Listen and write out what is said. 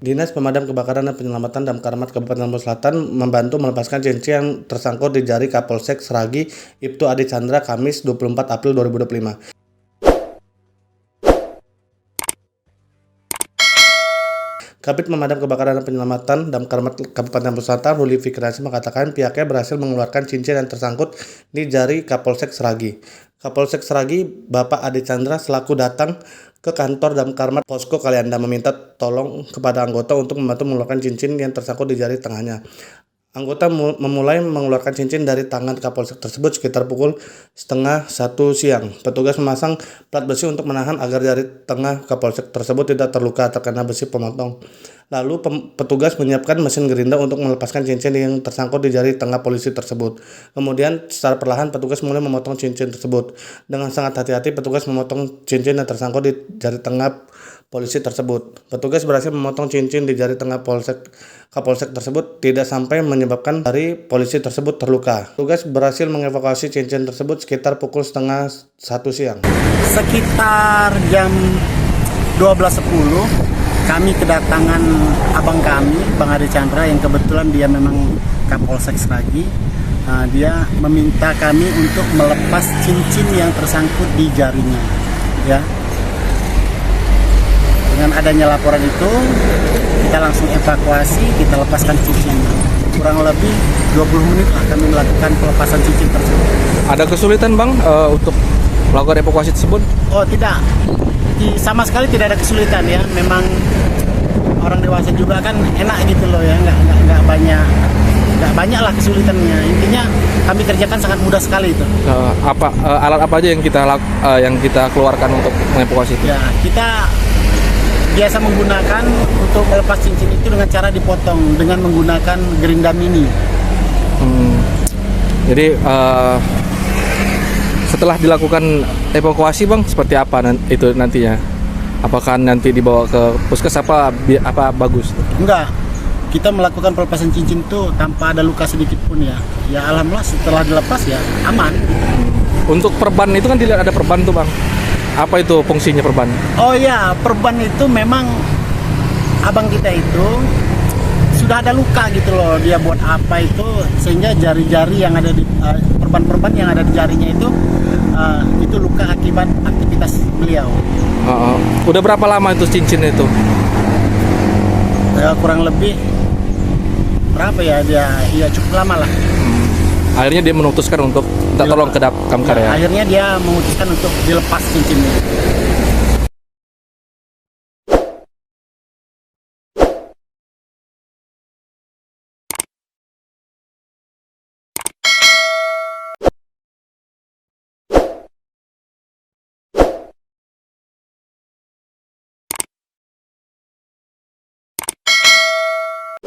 Dinas Pemadam Kebakaran dan Penyelamatan Damkar Mat Kabupaten Lampung Selatan membantu melepaskan cincin yang tersangkut di jari Kapolsek Seragi Ibtu Adi Chandra Kamis 24 April 2025. Kabid Pemadam Kebakaran dan Penyelamatan Damkar Mat Kabupaten Lampung Selatan Ruli Fikriansyah mengatakan pihaknya berhasil mengeluarkan cincin yang tersangkut di jari Kapolsek Seragi. Kapolsek Seragi Bapak Adi Chandra selaku datang ke kantor Damkar Mat Posko Kalianda meminta tolong kepada anggota untuk membantu mengeluarkan cincin yang tersangkut di jari tengahnya. Anggota memulai mengeluarkan cincin dari tangan Kapolsek tersebut sekitar pukul 12:30 siang. Petugas memasang plat besi untuk menahan agar jari tengah Kapolsek tersebut tidak terluka terkena besi pemotong. Lalu petugas menyiapkan mesin gerinda untuk melepaskan cincin yang tersangkut di jari tengah polisi tersebut. Kemudian secara perlahan petugas mulai memotong cincin tersebut. Dengan sangat hati-hati petugas memotong cincin yang tersangkut di jari tengah polisi tersebut. Petugas berhasil memotong cincin di jari tengah Kapolsek tersebut tidak sampai menyebabkan jari polisi tersebut terluka. Petugas berhasil mengevakuasi cincin tersebut sekitar pukul 12:30 siang. Sekitar jam 12.10 kami kedatangan abang kami, Bang Adi Chandra, yang kebetulan dia memang Kapolsek Seragi. Dia meminta kami untuk melepas cincin yang tersangkut di jarinya. Ya. Dengan adanya laporan itu, kita langsung evakuasi, kita lepaskan cincin. Kurang lebih 20 menit lah kami melakukan pelepasan cincin tersebut. Ada kesulitan Bang untuk melakukan evakuasi tersebut? Oh tidak, sama sekali tidak ada kesulitan ya. Memang orang dewasa juga kan enak gitu loh ya, nggak banyak lah kesulitannya. Intinya kami kerjakan sangat mudah sekali itu. Alat apa aja yang kita keluarkan untuk mengevakuasi itu? Ya, kita biasa menggunakan untuk melepas cincin itu dengan cara dipotong dengan menggunakan gerinda mini. Jadi setelah dilakukan evakuasi Bang, seperti apa itu nantinya? Apakah nanti dibawa ke puskes apa bagus? Enggak, kita melakukan pelepasan cincin itu tanpa ada luka sedikit pun ya. Ya alhamdulillah setelah dilepas ya aman. Untuk perban itu kan dilihat ada perban tuh Bang. Apa itu fungsinya perban? Oh ya, perban itu memang abang kita itu sudah ada luka gitu loh. Dia buat apa itu sehingga jari-jari yang ada di perban-perban yang ada di jarinya itu luka akibat aktivitas beliau. Udah berapa lama itu cincin itu? Ya, kurang lebih berapa ya, dia cukup lama lah. Akhirnya dia memutuskan untuk minta tolong ke Damkar ya? Akhirnya dia memutuskan untuk dilepas cincinnya.